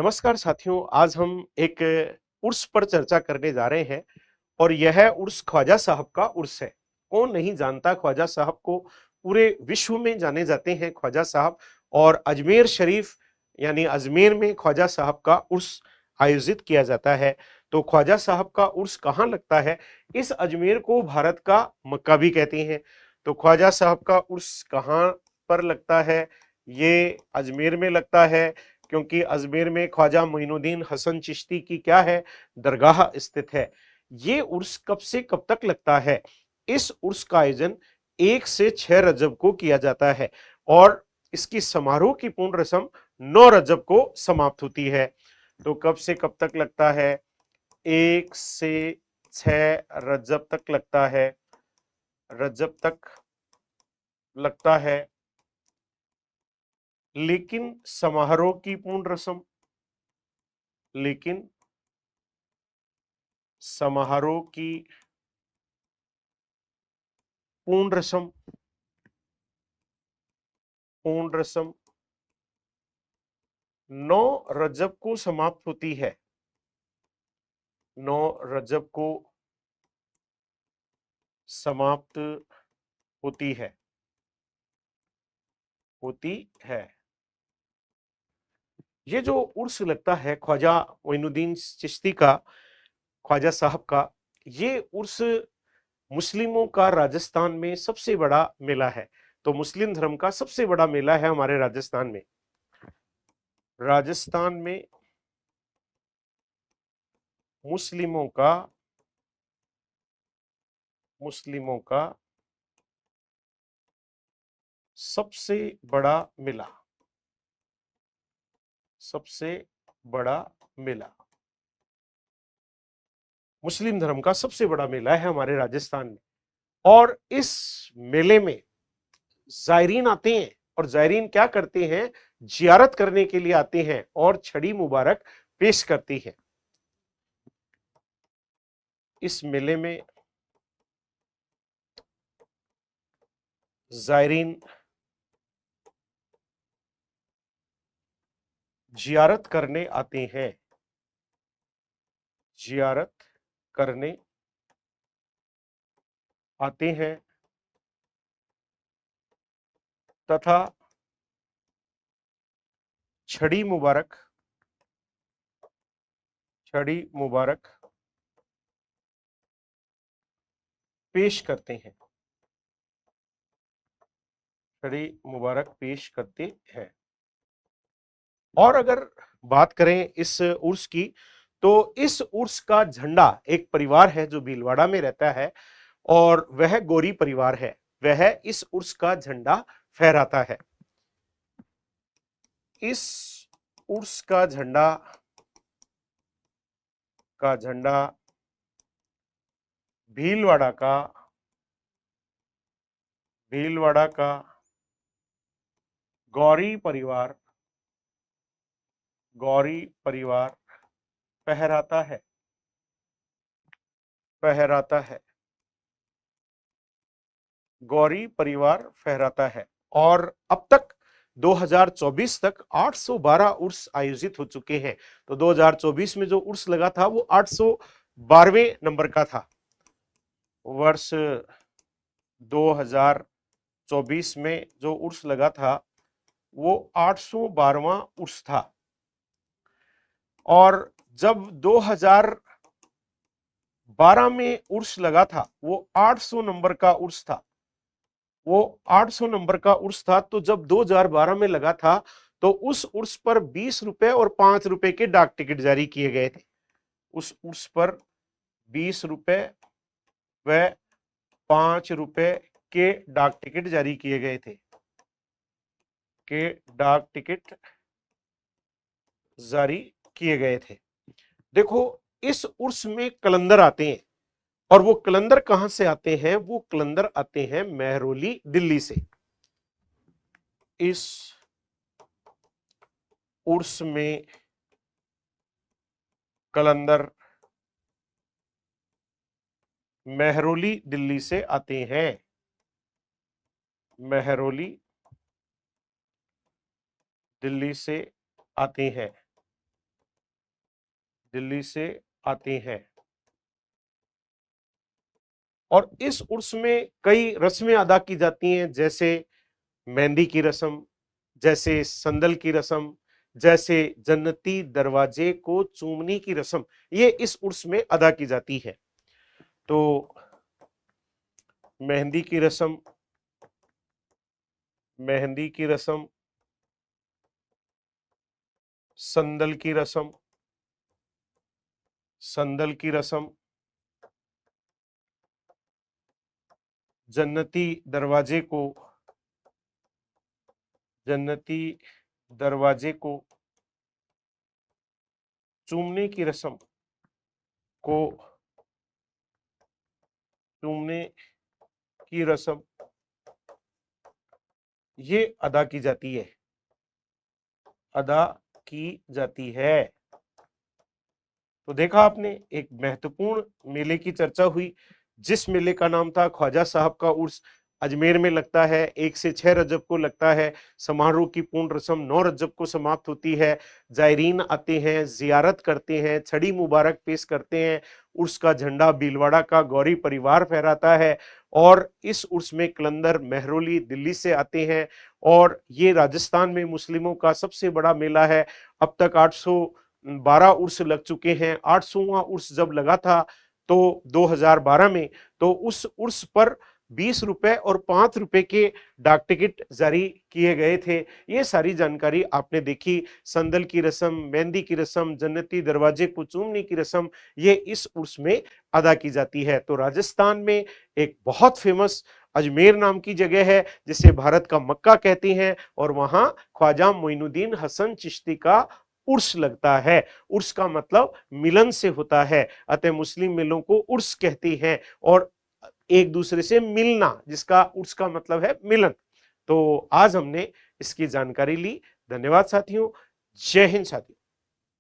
नमस्कार साथियों, आज हम एक उर्स पर चर्चा करने जा रहे हैं और यह उर्स ख्वाजा साहब का उर्स है। कौन नहीं जानता ख्वाजा साहब को, पूरे विश्व में जाने जाते हैं ख्वाजा साहब। और अजमेर शरीफ यानी अजमेर में ख्वाजा साहब का उर्स आयोजित किया जाता है। तो ख्वाजा साहब का उर्स कहाँ लगता है? इस अजमेर को भारत का मक्का भी कहते हैं। तो ख्वाजा साहब का उर्स कहाँ पर लगता है? ये अजमेर में लगता है, क्योंकि अजमेर में ख्वाजा मोइनुद्दीन हसन चिश्ती की क्या है, दरगाह स्थित है। ये उर्स कब से कब तक लगता है? इस उर्स का आयोजन 1 से 6 रजब को किया जाता है और इसकी समारोह की पूर्ण रस्म 9 रजब को समाप्त होती है। तो कब से कब तक लगता है? 1 से 6 रजब तक लगता है। रजब तक लगता है, लेकिन समारोह की पूर्ण रस्म लेकिन समारोह की पूर्ण रस्म पूर्ण रस्म 9 रजब को समाप्त होती है। 9 रजब को समाप्त होती है होती है। ये जो उर्स लगता है ख्वाजा मोइनुद्दीन चिश्ती का, ख्वाजा साहब का, ये उर्स मुस्लिमों का राजस्थान में सबसे बड़ा मेला है। तो मुस्लिम धर्म का सबसे बड़ा मेला है हमारे राजस्थान में। राजस्थान में मुस्लिमों का मुस्लिमों का सबसे बड़ा मेला सबसे बड़ा मेला मुस्लिम धर्म का सबसे बड़ा मेला है हमारे राजस्थान में। और इस मेले में जायरीन आते हैं और जायरीन क्या करते हैं? जियारत करने के लिए आते हैं और छड़ी मुबारक पेश करती है। इस मेले में जायरीन जियारत करने आते हैं जियारत करने आते हैं तथा छड़ी मुबारक पेश करते हैं छड़ी मुबारक पेश करते हैं। और अगर बात करें इस उर्स की, तो इस उर्स का झंडा एक परिवार है जो भीलवाड़ा में रहता है और वह गोरी परिवार है। वह इस उर्स का झंडा फहराता है। इस उर्स का झंडा भीलवाड़ा का गौरी परिवार फहराता है गौरी परिवार फहराता है। और अब तक 2024 तक 812 उर्स आयोजित हो चुके हैं। तो 2024 में जो उर्स लगा था वो 812वें नंबर का था। वर्ष 2024 में जो उर्स लगा था वो 812वां उर्स था। और जब 2012 में उर्स लगा था वो 800 नंबर का उर्स था। तो जब 2012 में लगा था तो उस उर्स पर 20 रुपए और 5 रुपए के डाक टिकट जारी किए गए थे। उस उर्स पर 20 रुपए व 5 रुपए के डाक टिकट जारी किए गए थे डाक टिकट जारी किए गए थे। देखो, इस उर्स में कलंदर आते हैं और वो कलंदर कहां से आते हैं? वो कलंदर आते हैं मेहरौली, दिल्ली से। इस उर्स में कलंदर मेहरौली, दिल्ली से आते हैं। मेहरौली, दिल्ली से आते हैं। दिल्ली से आते हैं। और इस उर्स में कई रस्में अदा की जाती हैं, जैसे मेहंदी की रस्म, जैसे संदल की रस्म, जैसे जन्नती दरवाजे को चूमने की रस्म, ये इस उर्स में अदा की जाती है। तो मेहंदी की रस्म, मेहंदी की रस्म, संदल की रस्म, संदल की रस्म, जन्नती दरवाजे को, जन्नती दरवाजे को चूमने की रस्म को, चूमने की रस्म ये अदा की जाती है, अदा की जाती है। तो देखा आपने, एक महत्वपूर्ण मेले की चर्चा हुई, जिस मेले का नाम था ख्वाजा साहब का उर्स, अजमेर में लगता है। 1 से 6 रजब को लगता है। समारोह की पूर्ण रस्म 9 रजब को समाप्त होती है। जायरीन आते हैं, जियारत करते हैं, छड़ी मुबारक पेश करते हैं। उर्स का झंडा भीलवाड़ा का गौरी परिवार फहराता है। और इस उर्स में कलंदर मेहरौली दिल्ली से आते हैं। और ये राजस्थान में मुस्लिमों का सबसे बड़ा मेला है। अब तक 812 उर्स लग चुके हैं। 800वां उर्स जब लगा था तो 2012 में, तो उस उर्स पर 20 रुपए और 5 रुपए के डाक टिकट जारी किए गए थे। ये सारी जानकारी आपने देखी। संदल की रस्म, मेहंदी की रस्म, जन्नती दरवाजे को चूमने की रस्म, ये इस उर्स में अदा की जाती है। तो राजस्थान में एक बहुत फेमस अजमेर नाम की जगह है, जिसे भारत का मक्का कहते हैं, और वहां ख्वाजा मोइनुद्दीन हसन चिश्ती का उर्स लगता है। उर्स का मतलब मिलन से होता है, अतः मुस्लिम मेलों को उर्स कहते हैं। और एक दूसरे से मिलना, जिसका उर्स का मतलब है मिलन। तो आज हमने इसकी जानकारी ली। धन्यवाद साथियों। जय हिंद साथियों।